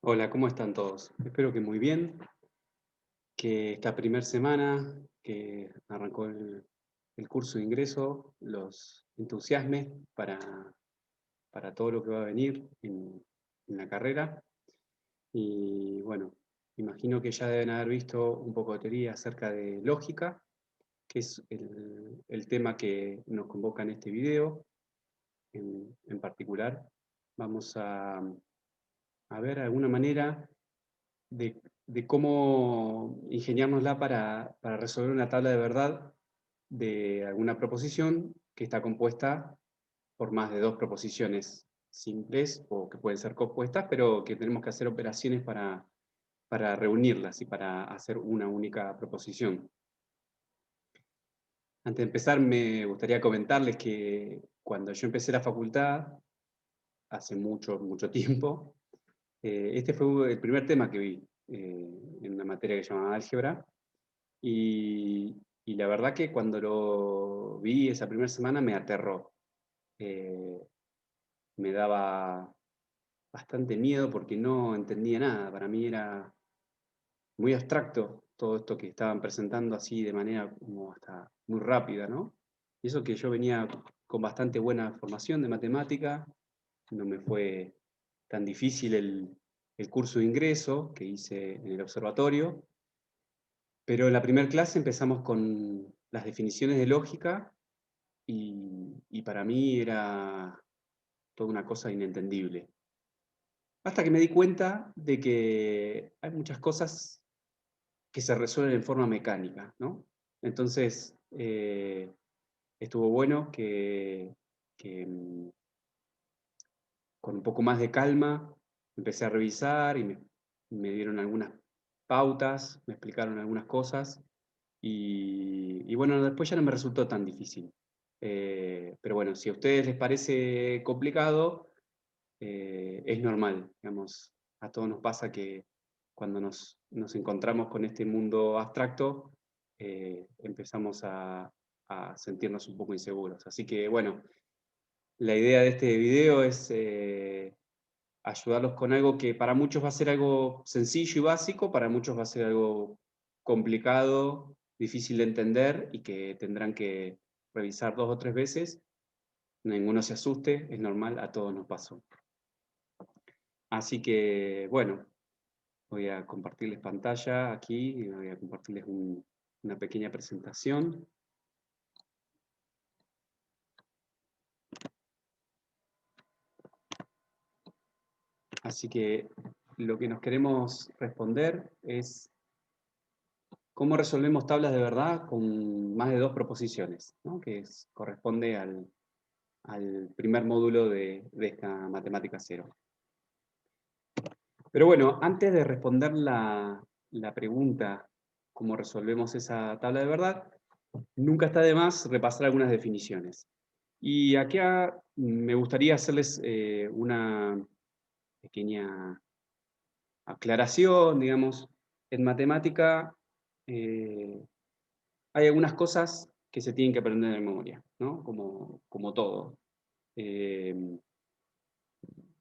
Hola, ¿cómo están todos? Espero que muy bien, que esta primera semana que arrancó el curso de ingreso los entusiasme para todo lo que va a venir en la carrera. Y bueno, imagino que ya deben haber visto un poco de teoría acerca de lógica, que es el tema que nos convoca en este video en particular. Vamos a ver alguna manera de cómo ingeniárnosla para resolver una tabla de verdad de alguna proposición que está compuesta por más de dos proposiciones simples o que pueden ser compuestas, pero que tenemos que hacer operaciones para reunirlas y para hacer una única proposición. Antes de empezar, me gustaría comentarles que cuando yo empecé la facultad, hace mucho, mucho tiempo, este fue el primer tema que vi en una materia que se llamaba álgebra. Y la verdad que cuando lo vi esa primera semana me aterró. Eh, Me daba bastante miedo porque no entendía nada. Para mí era muy abstracto todo esto que estaban presentando así de manera como hasta muy rápida, ¿no? Y eso que yo venía con bastante buena formación de matemática, no me fue tan difícil el curso de ingreso que hice en el observatorio, pero en la primera clase empezamos con las definiciones de lógica y para mí era toda una cosa inentendible. Hasta que me di cuenta de que hay muchas cosas que se resuelven en forma mecánica, ¿no? Entonces, estuvo bueno que con un poco más de calma empecé a revisar y me dieron algunas pautas, me explicaron algunas cosas y bueno, después ya no me resultó tan difícil. Pero bueno, si a ustedes les parece complicado, es normal, digamos, a todos nos pasa que cuando nos encontramos con este mundo abstracto, empezamos a sentirnos un poco inseguros. Así que bueno, la idea de este video es ayudarlos con algo que para muchos va a ser algo sencillo y básico, para muchos va a ser algo complicado, difícil de entender y que tendrán que revisar 2 o 3 veces. Ninguno se asuste, es normal, a todos nos pasó. Así que, bueno, voy a compartirles pantalla aquí y voy a compartirles una pequeña presentación. Así que lo que nos queremos responder es cómo resolvemos tablas de verdad con más de dos proposiciones, ¿no? Corresponde al primer módulo de esta matemática cero. Pero bueno, antes de responder la pregunta, cómo resolvemos esa tabla de verdad, nunca está de más repasar algunas definiciones. Y acá me gustaría hacerles una pequeña aclaración, digamos. En matemática hay algunas cosas que se tienen que aprender de memoria, ¿no? Como todo. Eh,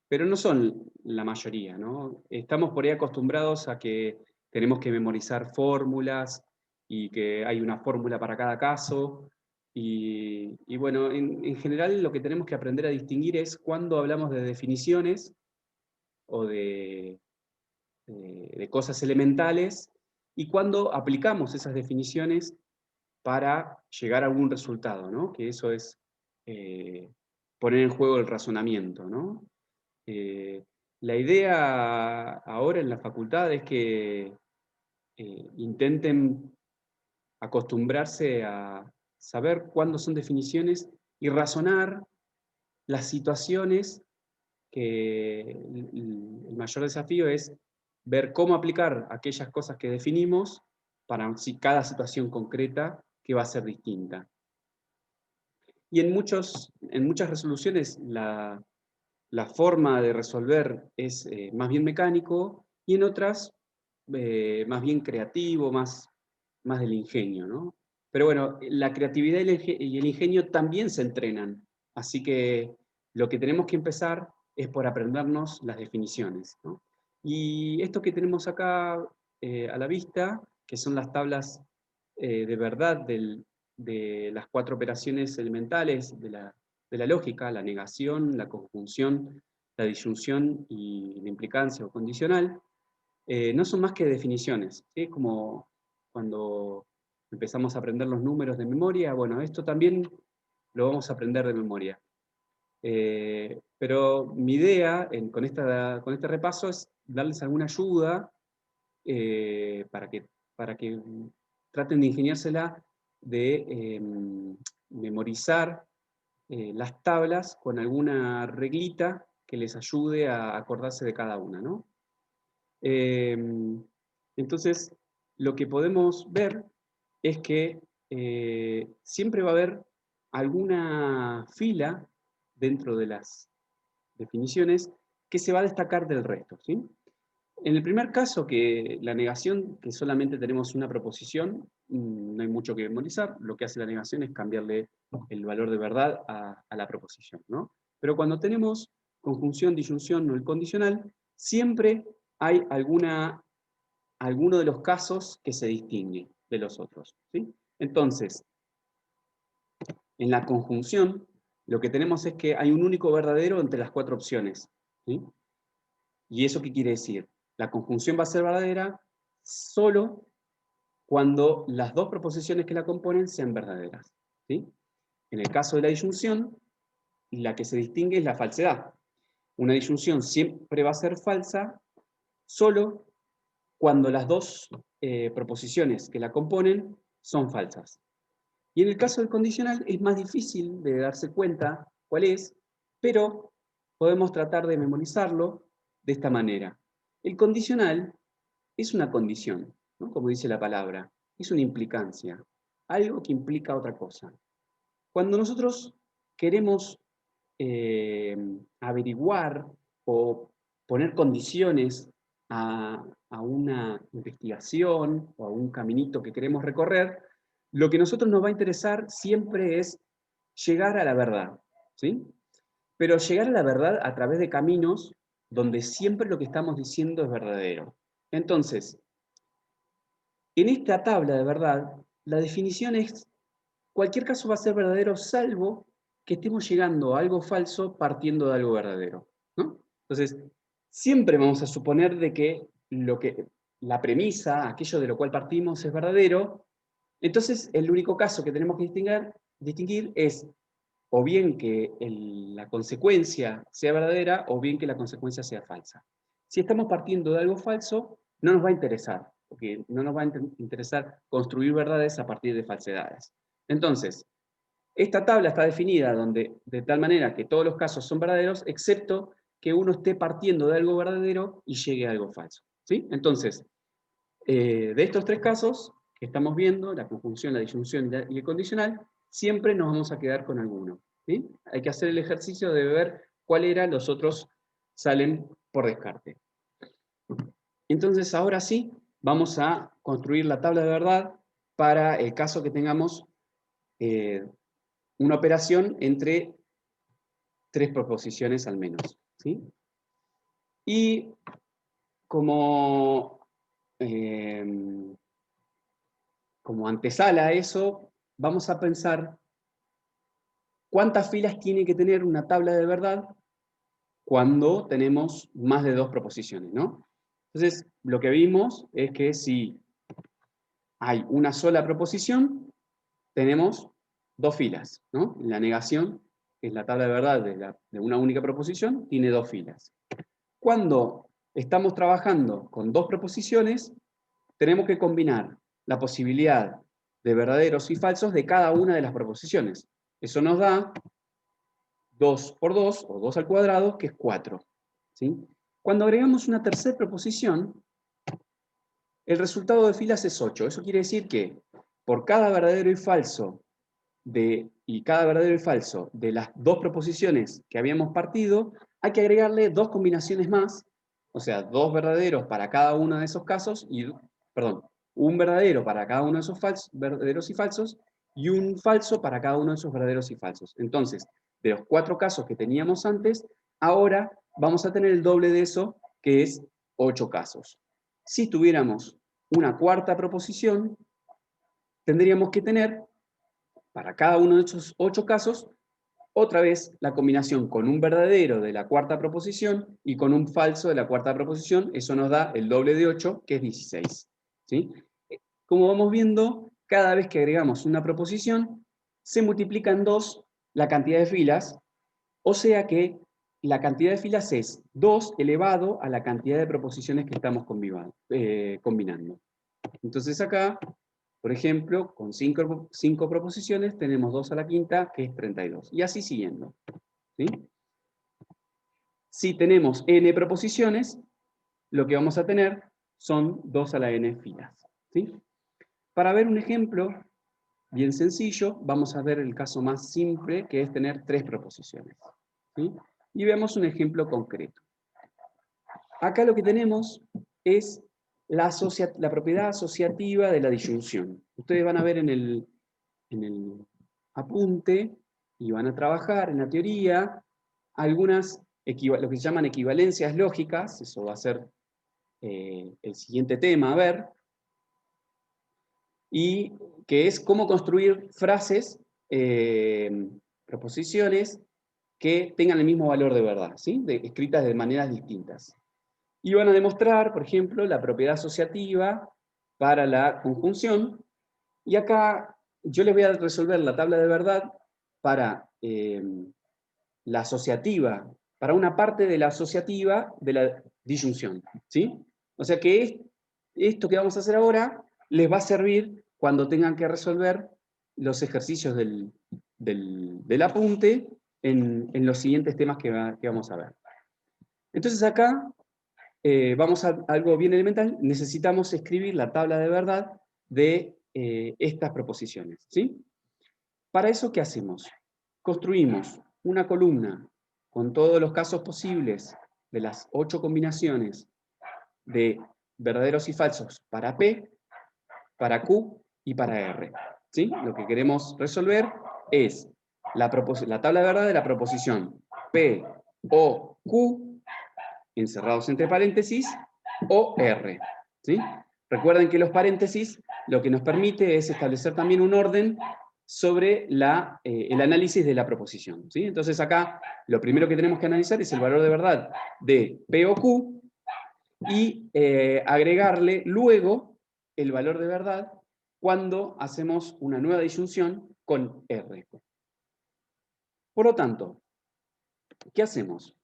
pero no son la mayoría, ¿no? Estamos por ahí acostumbrados a que tenemos que memorizar fórmulas y que hay una fórmula para cada caso. Y bueno, en general lo que tenemos que aprender a distinguir es cuando hablamos de definiciones o de cosas elementales y cuando aplicamos esas definiciones para llegar a algún resultado, ¿no? Que eso es eh, poner en juego el razonamiento, ¿no? Eh, la idea ahora en la facultad es que intenten acostumbrarse a saber cuándo son definiciones y razonar las situaciones que el mayor desafío es ver cómo aplicar aquellas cosas que definimos para cada situación concreta que va a ser distinta. Y en muchas resoluciones la forma de resolver es más bien mecánico y en otras más bien creativo, más del ingenio, ¿no? Pero bueno, la creatividad y el ingenio también se entrenan, así que lo que tenemos que empezar es por aprendernos las definiciones, ¿no? Y esto que tenemos acá a la vista, que son las tablas de verdad de las 4 operaciones elementales de la lógica, la negación, la conjunción, la disyunción y la implicancia o condicional, no son más que definiciones, ¿sí? Como cuando empezamos a aprender los números de memoria, bueno, esto también lo vamos a aprender de memoria. Pero mi idea con este repaso es darles alguna ayuda para que traten de ingeniársela de memorizar las tablas con alguna reglita que les ayude a acordarse de cada una, ¿no? Entonces, lo que podemos ver es que siempre va a haber alguna fila dentro de las definiciones que se va a destacar del resto, ¿sí? En el primer caso, que la negación, que solamente tenemos una proposición, no hay mucho que memorizar, lo que hace la negación es cambiarle el valor de verdad a la proposición, ¿no? Pero cuando tenemos conjunción, disyunción o el condicional, siempre hay alguno de los casos que se distingue de los otros, ¿sí? Entonces, en la conjunción, lo que tenemos es que hay un único verdadero entre las 4 opciones, ¿sí? ¿Y eso qué quiere decir? La conjunción va a ser verdadera solo cuando las 2 proposiciones que la componen sean verdaderas, ¿sí? En el caso de la disyunción, la que se distingue es la falsedad. Una disyunción siempre va a ser falsa solo cuando las 2 proposiciones que la componen son falsas. Y en el caso del condicional es más difícil de darse cuenta cuál es, pero podemos tratar de memorizarlo de esta manera. El condicional es una condición, ¿no? Como dice la palabra, es una implicancia, algo que implica otra cosa. Cuando nosotros queremos averiguar o poner condiciones a una investigación o a un caminito que queremos recorrer, lo que a nosotros nos va a interesar siempre es llegar a la verdad, ¿sí? Pero llegar a la verdad a través de caminos donde siempre lo que estamos diciendo es verdadero. Entonces, en esta tabla de verdad, la definición es, cualquier caso va a ser verdadero salvo que estemos llegando a algo falso partiendo de algo verdadero, ¿no? Entonces, siempre vamos a suponer de que la premisa, aquello de lo cual partimos es verdadero, entonces el único caso que tenemos que distinguir es o bien que la consecuencia sea verdadera o bien que la consecuencia sea falsa. Si estamos partiendo de algo falso, no nos va a interesar, porque no nos va a interesar construir verdades a partir de falsedades. Entonces, esta tabla está definida de tal manera que todos los casos son verdaderos, excepto que uno esté partiendo de algo verdadero y llegue a algo falso, ¿sí? Entonces, de estos 3 casos que estamos viendo, la conjunción, la disyunción y el condicional, siempre nos vamos a quedar con alguno, ¿sí? Hay que hacer el ejercicio de ver cuál era, los otros salen por descarte. Entonces, ahora sí, vamos a construir la tabla de verdad para el caso que tengamos una operación entre 3 proposiciones al menos, ¿sí? Y como, como antesala a eso, vamos a pensar cuántas filas tiene que tener una tabla de verdad cuando tenemos más de 2 proposiciones, ¿no? Entonces, lo que vimos es que si hay una sola proposición, tenemos 2 filas, ¿no? La negación, que es la tabla de verdad de una única proposición, tiene 2 filas. Cuando estamos trabajando con 2 proposiciones, tenemos que combinar la posibilidad de verdaderos y falsos de cada una de las proposiciones. Eso nos da 2 por 2, o 2 al cuadrado, que es 4. ¿Sí? Cuando agregamos una tercera proposición, el resultado de filas es 8. Eso quiere decir que por cada verdadero y falso cada verdadero y falso de las 2 proposiciones que habíamos partido, hay que agregarle 2 combinaciones más, o sea, 2 verdaderos para cada uno de esos casos, perdón, un verdadero para cada uno de esos verdaderos y falsos, y un falso para cada uno de esos verdaderos y falsos. Entonces, de los 4 casos que teníamos antes, ahora vamos a tener el doble de eso, que es 8 casos. Si tuviéramos una cuarta proposición, tendríamos que tener, para cada uno de esos 8 casos, otra vez la combinación con un verdadero de la cuarta proposición y con un falso de la cuarta proposición. Eso nos da el doble de 8, que es 16. ¿Sí? Como vamos viendo, cada vez que agregamos una proposición, se multiplica en 2 la cantidad de filas, o sea que la cantidad de filas es 2 elevado a la cantidad de proposiciones que estamos combinando. Entonces acá, por ejemplo, con 5 proposiciones tenemos 2 a la quinta, que es 32. Y así siguiendo. ¿Sí? Si tenemos n proposiciones, lo que vamos a tener son 2 a la n filas. ¿Sí? Para ver un ejemplo bien sencillo, vamos a ver el caso más simple, que es tener 3 proposiciones. ¿Sí? Y veamos un ejemplo concreto. Acá lo que tenemos es la propiedad asociativa de la disyunción. Ustedes van a ver en el apunte y van a trabajar en la teoría algunas, lo que se llaman equivalencias lógicas. Eso va a ser el siguiente tema a ver, y que es cómo construir frases, proposiciones que tengan el mismo valor de verdad, ¿sí? Escritas de maneras distintas. Y van a demostrar, por ejemplo, la propiedad asociativa para la conjunción, y acá yo les voy a resolver la tabla de verdad para la asociativa, para una parte de la asociativa de la disyunción, ¿sí? O sea que esto que vamos a hacer ahora les va a servir cuando tengan que resolver los ejercicios del apunte en los siguientes temas que vamos a ver. Entonces acá vamos a algo bien elemental. Necesitamos escribir la tabla de verdad de estas proposiciones, ¿sí? Para eso, ¿qué hacemos? Construimos una columna con todos los casos posibles de las 8 combinaciones de verdaderos y falsos para P, para Q y para R. ¿Sí? Lo que queremos resolver es la tabla de verdad de la proposición P o Q, encerrados entre paréntesis, o R. ¿Sí? Recuerden que los paréntesis lo que nos permite es establecer también un orden sobre el análisis de la proposición. ¿Sí? Entonces acá lo primero que tenemos que analizar es el valor de verdad de P o Q y agregarle luego el valor de verdad cuando hacemos una nueva disyunción con R. Por lo tanto, ¿qué hacemos?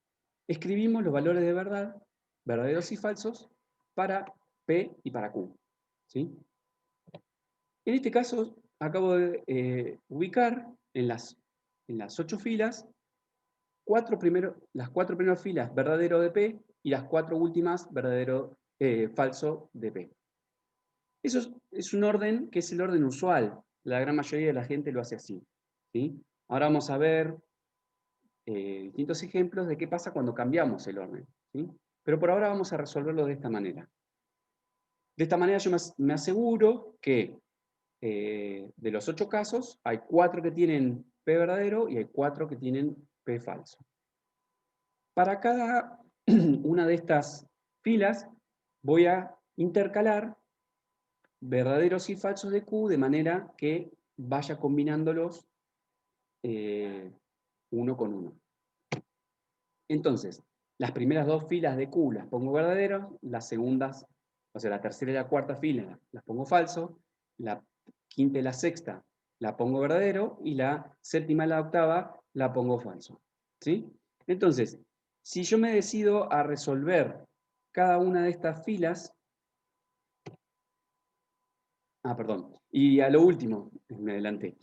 Escribimos los valores de verdad, verdaderos y falsos, para P y para Q. ¿Sí? En este caso, acabo de ubicar en las 8 filas las 4 primeras filas verdadero de P y las 4 últimas falso de P. Eso es un orden que es el orden usual. La gran mayoría de la gente lo hace así. ¿Sí? Ahora vamos a ver distintos ejemplos de qué pasa cuando cambiamos el orden. ¿Sí? Pero por ahora vamos a resolverlo de esta manera. De esta manera yo me aseguro que de los 8 casos hay 4 que tienen P verdadero y hay 4 que tienen P falso. Para cada una de estas filas voy a intercalar verdaderos y falsos de Q de manera que vaya combinándolos uno con uno. Entonces, las primeras 2 filas de Q las pongo verdaderos, las segundas, o sea, la tercera y la cuarta fila las pongo falso, la quinta y la sexta la pongo verdadero y la séptima y la octava la pongo falso. ¿Sí? Entonces, si yo me decido a resolver cada una de estas filas, perdón, y a lo último, me adelanté,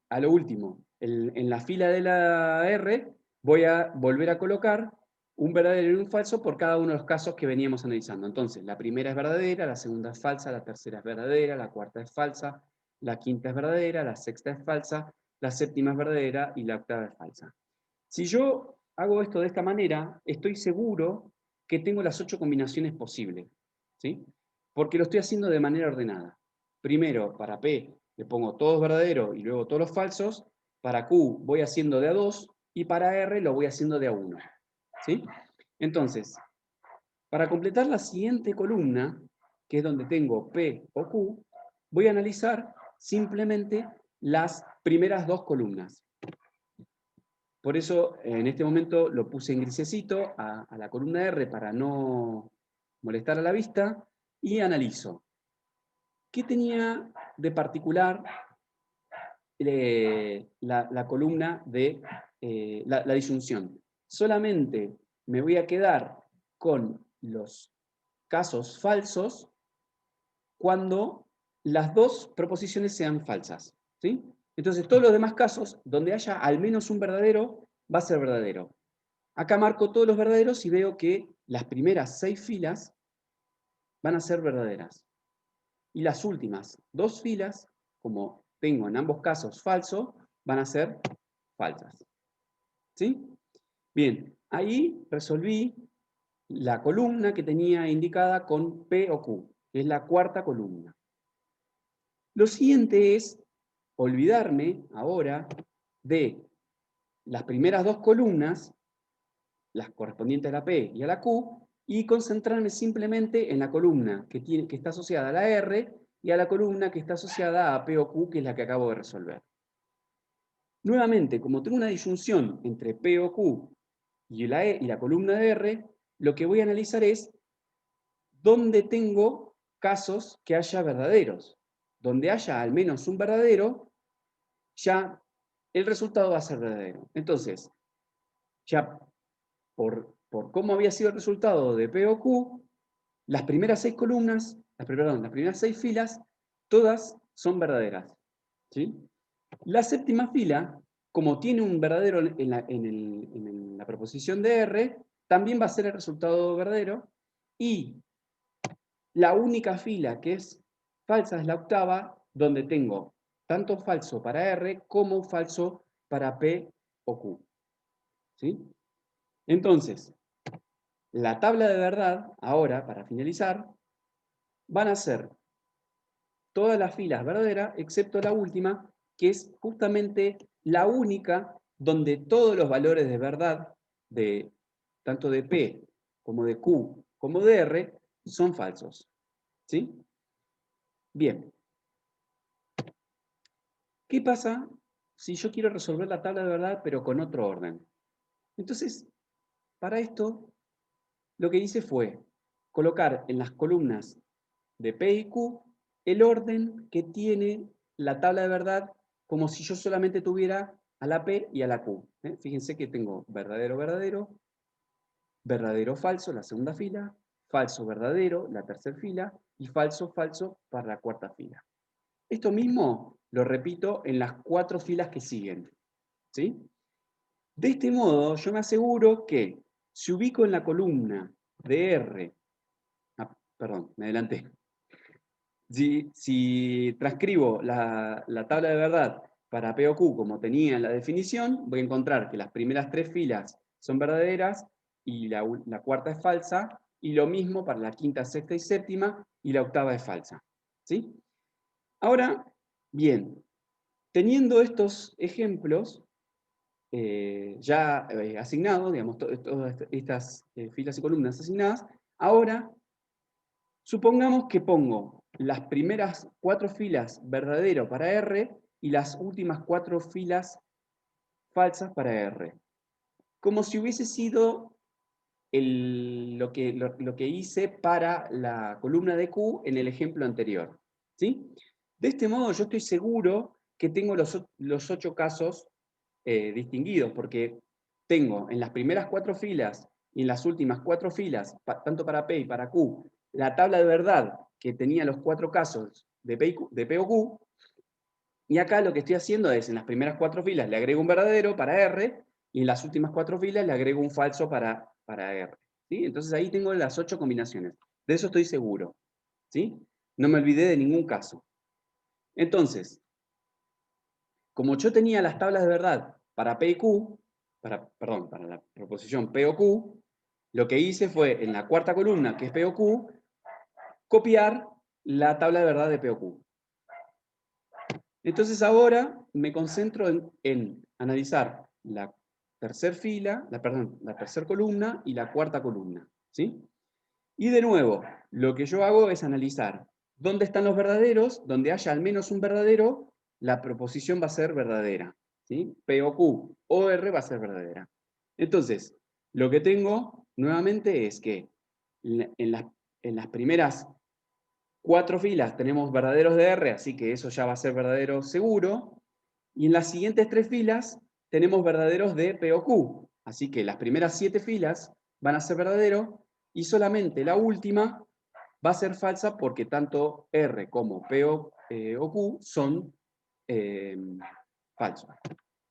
a lo último, en la fila de la R voy a volver a colocar un verdadero y un falso por cada uno de los casos que veníamos analizando. Entonces, la primera es verdadera, la segunda es falsa, la tercera es verdadera, la cuarta es falsa, la quinta es verdadera, la sexta es falsa, la séptima es verdadera y la octava es falsa. Si yo hago esto de esta manera, estoy seguro que tengo las 8 combinaciones posibles, ¿sí? Porque lo estoy haciendo de manera ordenada. Primero, para P le pongo todos verdaderos y luego todos los falsos. Para Q voy haciendo de a 2 y para R lo voy haciendo de a 1. ¿Sí? Entonces, Para completar la siguiente columna, que es donde tengo P o Q, voy a analizar simplemente las primeras dos columnas. Por eso, en este momento lo puse en grisecito a la columna R para no molestar a la vista, y analizo. ¿Qué tenía de particular la columna de la disyunción? Solamente me voy a quedar con los casos falsos cuando las dos proposiciones sean falsas, ¿sí? Entonces, todos los demás casos, donde haya al menos un verdadero, va a ser verdadero. Acá marco todos los verdaderos y veo que las primeras 6 filas van a ser verdaderas. Y las últimas 2 filas, como tengo en ambos casos falso, van a ser falsas. ¿Sí? Bien, ahí resolví la columna que tenía indicada con P o Q, que es la cuarta columna. Lo siguiente es olvidarme ahora de las primeras dos columnas, las correspondientes a la P y a la Q, y concentrarme simplemente en la columna que está asociada a la R y a la columna que está asociada a P o Q, que es la que acabo de resolver. Nuevamente, como tengo una disyunción entre P o Q y la E y la columna de R, lo que voy a analizar es dónde tengo casos que haya verdaderos. Donde haya al menos un verdadero, ya el resultado va a ser verdadero. Entonces, ya por cómo había sido el resultado de P o Q, las primeras 6 columnas, las primeras 6 filas, todas son verdaderas. ¿Sí? La séptima fila, como tiene un verdadero en la proposición de R, también va a ser el resultado verdadero, y la única fila que es falsa es la octava, donde tengo tanto falso para R como falso para P o Q. ¿Sí? Entonces, la tabla de verdad, ahora, para finalizar, van a ser todas las filas verdaderas, excepto la última, que es justamente la única donde todos los valores de verdad, tanto de P como de Q como de R, son falsos. ¿Sí? Bien. ¿Qué pasa si yo quiero resolver la tabla de verdad, pero con otro orden? Entonces, para esto, lo que hice fue colocar en las columnas de P y Q el orden que tiene la tabla de verdad, como si yo solamente tuviera a la P y a la Q. Fíjense que tengo verdadero, verdadero, verdadero, falso, la segunda fila, falso, verdadero, la tercera fila, y falso, falso para la cuarta fila. Esto mismo lo repito en las 4 filas que siguen. ¿Sí? De este modo, yo me aseguro que si ubico en la columna de R, perdón, me adelanté. Si transcribo la tabla de verdad para P o Q como tenía en la definición, voy a encontrar que las primeras 3 filas son verdaderas y la cuarta es falsa, y lo mismo para la quinta, sexta y séptima, y la octava es falsa. ¿Sí? Ahora, bien, teniendo estos ejemplos ya asignados, digamos, todas estas filas y columnas asignadas, ahora supongamos que pongo las primeras 4 filas verdadero para R y las últimas 4 filas falsas para R. Como si hubiese sido lo que hice para la columna de Q en el ejemplo anterior. ¿Sí? De este modo yo estoy seguro que tengo los 8 casos distinguidos, porque tengo en las primeras 4 filas y en las últimas 4 filas, tanto para P y para Q, la tabla de verdad que tenía los 4 casos de P o Q, y acá lo que estoy haciendo es, en las primeras 4 filas le agrego un verdadero para R, y en las últimas 4 filas le agrego un falso para R. ¿Sí? Entonces ahí tengo las 8 combinaciones. De eso estoy seguro. ¿Sí? No me olvidé de ningún caso. Entonces, como yo tenía las tablas de verdad para P y Q, para la proposición P o Q, lo que hice fue, en la cuarta columna, que es P o Q, copiar la tabla de verdad de P o Q. Entonces ahora me concentro en analizar la tercera fila, la tercera columna y la cuarta columna. ¿Sí? Y de nuevo, lo que yo hago es analizar dónde están los verdaderos, donde haya al menos un verdadero, la proposición va a ser verdadera, ¿sí? P o Q o R va a ser verdadera. Entonces, lo que tengo nuevamente es que en las primeras 4 filas tenemos verdaderos de R, así que eso ya va a ser verdadero seguro. Y en las siguientes 3 filas tenemos verdaderos de P o Q. Así que las primeras 7 filas van a ser verdaderos y solamente la última va a ser falsa porque tanto R como P o Q son falsos.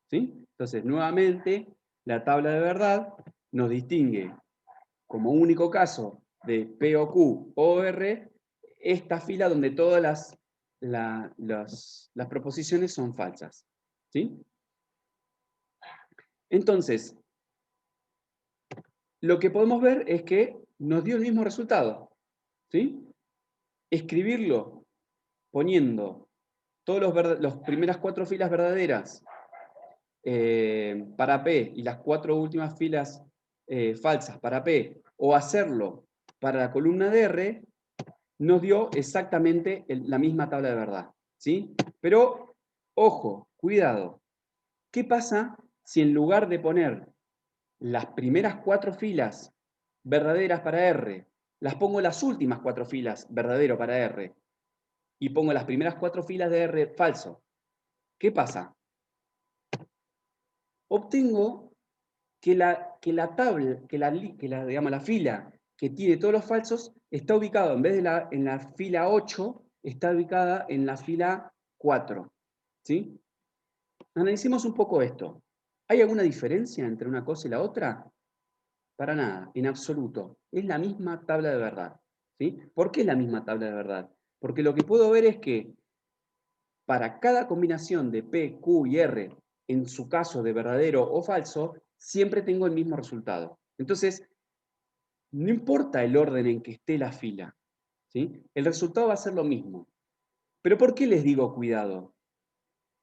¿Sí? Entonces, nuevamente, la tabla de verdad nos distingue como único caso de P o Q o R esta fila donde todas las proposiciones son falsas. ¿Sí? Entonces, lo que podemos ver es que nos dio el mismo resultado. ¿Sí? Escribirlo poniendo todas las primeras 4 filas verdaderas para P y las 4 últimas filas falsas para P, o hacerlo para la columna de R, nos dio exactamente la misma tabla de verdad. ¿Sí? Pero, ojo, cuidado. ¿Qué pasa si en lugar de poner las primeras 4 filas verdaderas para R, las pongo las últimas 4 filas verdadero para R, y pongo las primeras 4 filas de R falso? ¿Qué pasa? Obtengo que la tabla, digamos, la fila que tiene todos los falsos está ubicada, en vez de en la fila 8, está ubicada en la fila 4. ¿Sí? Analicemos un poco esto. ¿Hay alguna diferencia entre una cosa y la otra? Para nada, en absoluto. Es la misma tabla de verdad. ¿Sí? ¿Por qué es la misma tabla de verdad? Porque lo que puedo ver es que para cada combinación de P, Q y R, en su caso de verdadero o falso, siempre tengo el mismo resultado. Entonces, no importa el orden en que esté la fila, ¿sí? El resultado va a ser lo mismo. ¿Pero por qué les digo cuidado?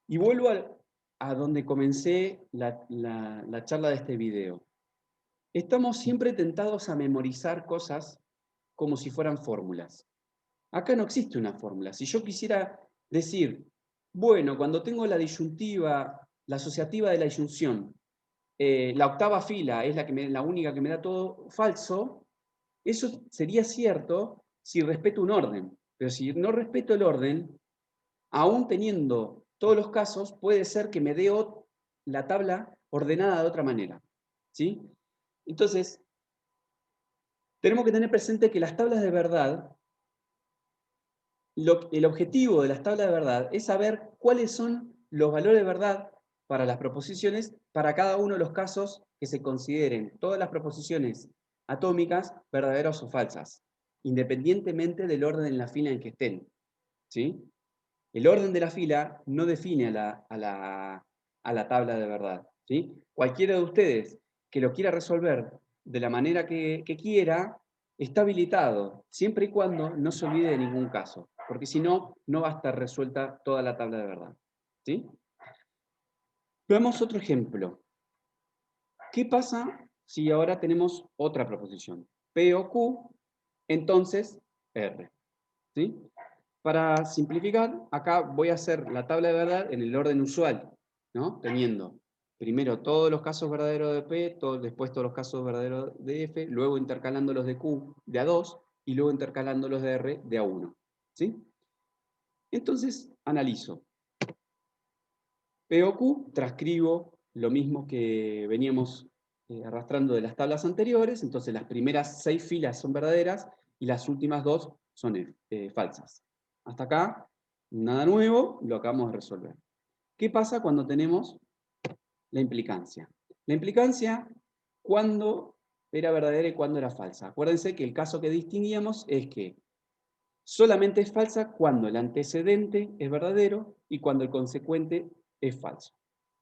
Y vuelvo a donde comencé la charla de este video. Estamos siempre tentados a memorizar cosas como si fueran fórmulas. Acá no existe una fórmula. Si yo quisiera decir, bueno, cuando tengo la disyuntiva, la asociativa de la disyunción, la octava fila es la única que me da todo falso, eso sería cierto si respeto un orden. Pero si no respeto el orden, aún teniendo todos los casos, puede ser que me dé la tabla ordenada de otra manera. ¿Sí? Entonces, tenemos que tener presente que las tablas de verdad, el objetivo de las tablas de verdad es saber cuáles son los valores de verdad para las proposiciones para cada uno de los casos que se consideren todas las proposiciones atómicas verdaderas o falsas, independientemente del orden en la fila en que estén. ¿Sí? El orden de la fila no define a la tabla de verdad. ¿Sí? Cualquiera de ustedes que lo quiera resolver de la manera que quiera, está habilitado, siempre y cuando no se olvide de ningún caso, porque si no, no va a estar resuelta toda la tabla de verdad. ¿Sí? Veamos otro ejemplo. ¿Qué pasa si ahora tenemos otra proposición? P o Q, entonces R. ¿Sí? Para simplificar, acá voy a hacer la tabla de verdad en el orden usual, ¿no? Teniendo primero todos los casos verdaderos de P, después todos los casos verdaderos de F, luego intercalando los de Q de A2 y luego intercalando los de R de A1. ¿Sí? Entonces, analizo. P o Q, transcribo lo mismo que veníamos arrastrando de las tablas anteriores, entonces las primeras 6 filas son verdaderas y las últimas 2 son falsas. Hasta acá, nada nuevo, lo acabamos de resolver. ¿Qué pasa cuando tenemos la implicancia? La implicancia, ¿cuándo era verdadera y cuándo era falsa? Acuérdense que el caso que distinguíamos es que solamente es falsa cuando el antecedente es verdadero y cuando el consecuente es falso.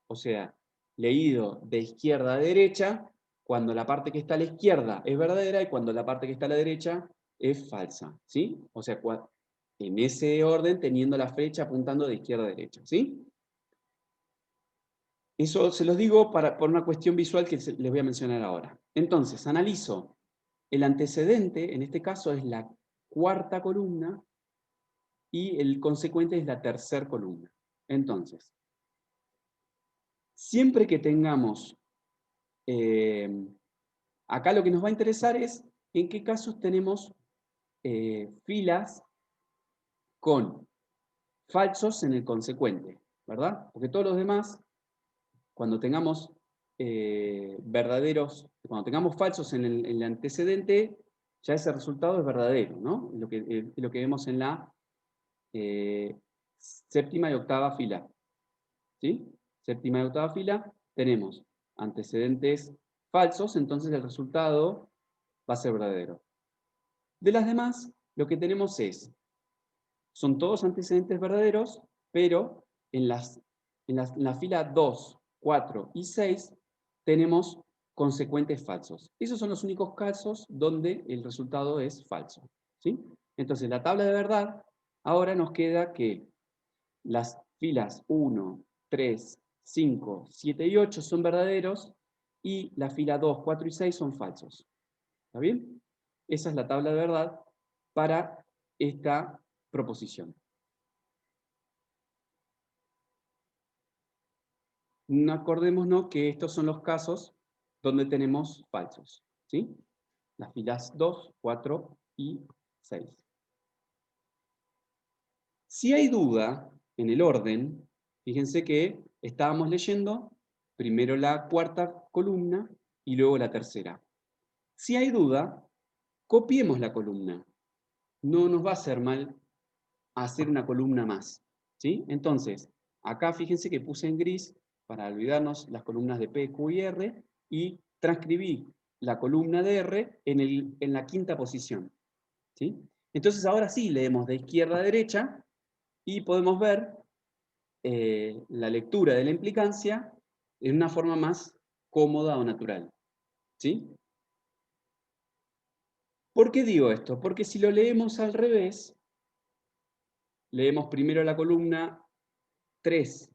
O sea, leído de izquierda a derecha, cuando la parte que está a la izquierda es verdadera y cuando la parte que está a la derecha es falsa. ¿Sí? O sea, en ese orden teniendo la flecha apuntando de izquierda a derecha. ¿Sí? Eso se los digo por una cuestión visual que les voy a mencionar ahora. Entonces, analizo el antecedente, en este caso, es la cuarta columna y el consecuente es la tercera columna. Entonces, siempre que tengamos, acá lo que nos va a interesar es en qué casos tenemos filas con falsos en el consecuente, ¿verdad? Porque todos los demás, cuando tengamos cuando tengamos falsos en el antecedente, ya ese resultado es verdadero, ¿no? Lo que vemos en la séptima y octava fila, ¿sí? Séptima y octava fila, tenemos antecedentes falsos, entonces el resultado va a ser verdadero. De las demás, lo que tenemos son todos antecedentes verdaderos, pero en la fila 2, 4 y 6 tenemos consecuentes falsos. Esos son los únicos casos donde el resultado es falso, ¿sí? Entonces, la tabla de verdad, ahora nos queda que las filas 1, 3, 5, 7 y 8 son verdaderos y la fila 2, 4 y 6 son falsos. ¿Está bien? Esa es la tabla de verdad para esta proposición. Acordémonos que estos son los casos donde tenemos falsos, ¿sí? Las filas 2, 4 y 6. Si hay duda en el orden, fíjense que estábamos leyendo primero la cuarta columna y luego la tercera. Si hay duda, copiemos la columna. No nos va a hacer mal hacer una columna más, ¿sí? Entonces, acá fíjense que puse en gris para olvidarnos las columnas de P, Q y R y transcribí la columna de R en la quinta posición, ¿sí? Entonces ahora sí leemos de izquierda a derecha y podemos ver la lectura de la implicancia en una forma más cómoda o natural, ¿sí? ¿Por qué digo esto? Porque si lo leemos al revés, leemos primero la columna 3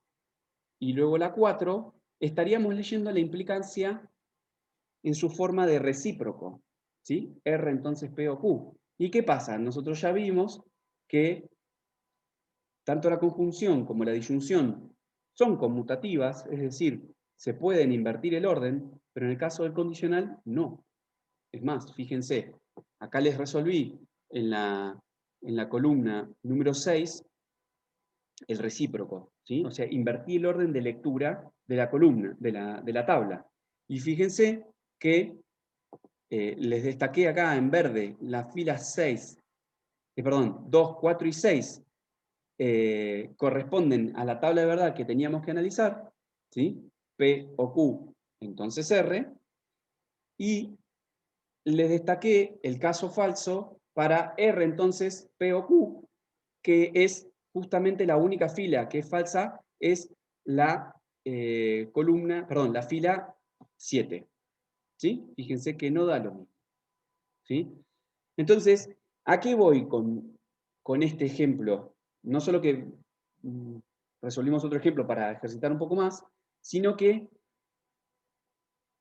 y luego la 4, estaríamos leyendo la implicancia en su forma de recíproco, ¿sí? R entonces P o Q. ¿Y qué pasa? Nosotros ya vimos que tanto la conjunción como la disyunción son conmutativas, es decir, se pueden invertir el orden, pero en el caso del condicional, no. Es más, fíjense, acá les resolví en la columna número 6 el recíproco, ¿sí? O sea, invertí el orden de lectura de la columna, de la tabla. Y fíjense que les destaqué acá en verde las filas 2, 4 y 6 corresponden a la tabla de verdad que teníamos que analizar, ¿sí? P o Q, entonces R, y les destaqué el caso falso para R, entonces P o Q, que es justamente la única fila que es falsa, es la la fila 7. ¿Sí? Fíjense que no da lo mismo. ¿Sí? Entonces, ¿a qué voy con este ejemplo? No solo que resolvimos otro ejemplo para ejercitar un poco más, sino que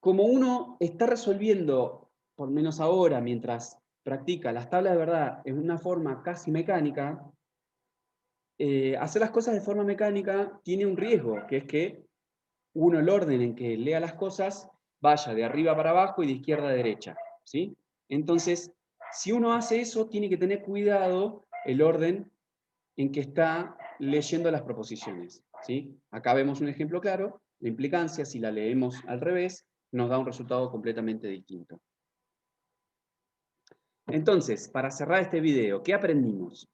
como uno está resolviendo, por lo menos ahora, mientras practica las tablas de verdad en una forma casi mecánica, hacer las cosas de forma mecánica tiene un riesgo, que es que uno, el orden en que lea las cosas, vaya de arriba para abajo y de izquierda a derecha, ¿sí? Entonces, si uno hace eso, tiene que tener cuidado el orden en que está leyendo las proposiciones, ¿sí? Acá vemos un ejemplo claro, la implicancia, si la leemos al revés, nos da un resultado completamente distinto. Entonces, para cerrar este video, ¿qué aprendimos?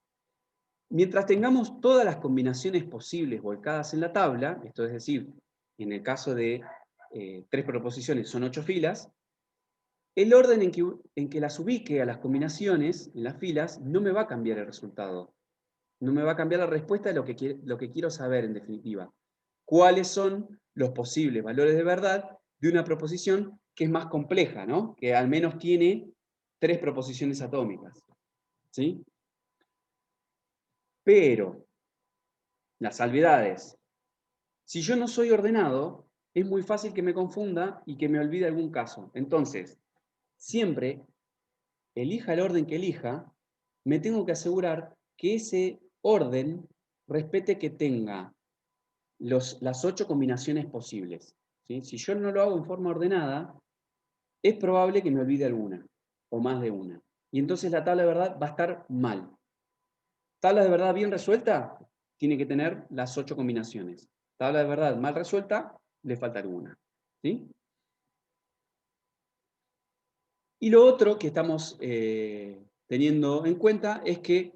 Mientras tengamos todas las combinaciones posibles volcadas en la tabla, esto es decir, en el caso de 3 proposiciones son 8 filas, el orden en que las ubique a las combinaciones, en las filas, no me va a cambiar el resultado. No me va a cambiar la respuesta de lo que quiero saber, en definitiva. ¿Cuáles son los posibles valores de verdad de una proposición que es más compleja, ¿no? Que al menos tiene 3 proposiciones atómicas, ¿sí? Pero, las salvedades. Si yo no soy ordenado, es muy fácil que me confunda y que me olvide algún caso. Entonces, siempre elija el orden que elija, me tengo que asegurar que ese orden respete que tenga las 8 combinaciones posibles. ¿Sí? Si yo no lo hago en forma ordenada, es probable que me olvide alguna, o más de una. Y entonces la tabla de verdad va a estar mal. Tabla de verdad bien resuelta, tiene que tener las 8 combinaciones. Tabla de verdad mal resuelta, le falta alguna. ¿Sí? Y lo otro que estamos teniendo en cuenta es que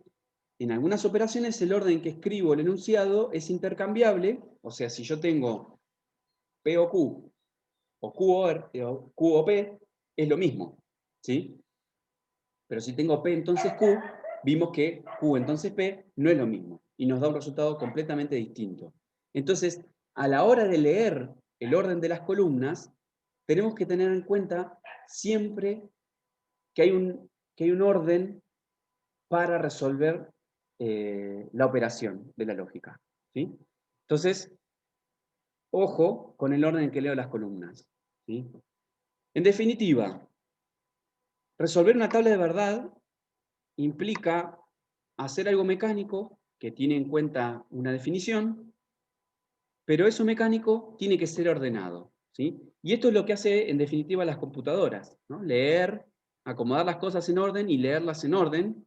en algunas operaciones el orden que escribo el enunciado es intercambiable, o sea, si yo tengo P o Q, o Q o P, es lo mismo, ¿sí? Pero si tengo P entonces Q, vimos que Q entonces P no es lo mismo, y nos da un resultado completamente distinto. Entonces, a la hora de leer el orden de las columnas, tenemos que tener en cuenta siempre que hay un orden para resolver la operación de la lógica. ¿Sí? Entonces, ojo con el orden en que leo las columnas. ¿Sí? En definitiva, resolver una tabla de verdad implica hacer algo mecánico que tiene en cuenta una definición, pero eso mecánico tiene que ser ordenado. ¿Sí? Y esto es lo que hace en definitiva las computadoras, ¿no? Leer, acomodar las cosas en orden y leerlas en orden,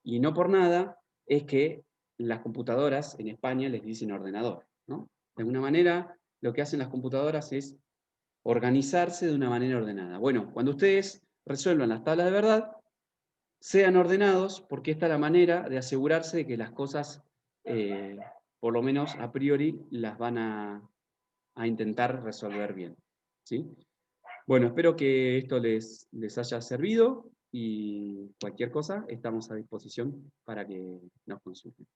y no por nada es que las computadoras en España les dicen ordenador, ¿no? De alguna manera, lo que hacen las computadoras es organizarse de una manera ordenada. Bueno, cuando ustedes resuelvan las tablas de verdad, sean ordenados, porque esta es la manera de asegurarse de que las cosas, por lo menos a priori, las van a intentar resolver bien. ¿Sí? Bueno, espero que esto les haya servido y cualquier cosa estamos a disposición para que nos consulten.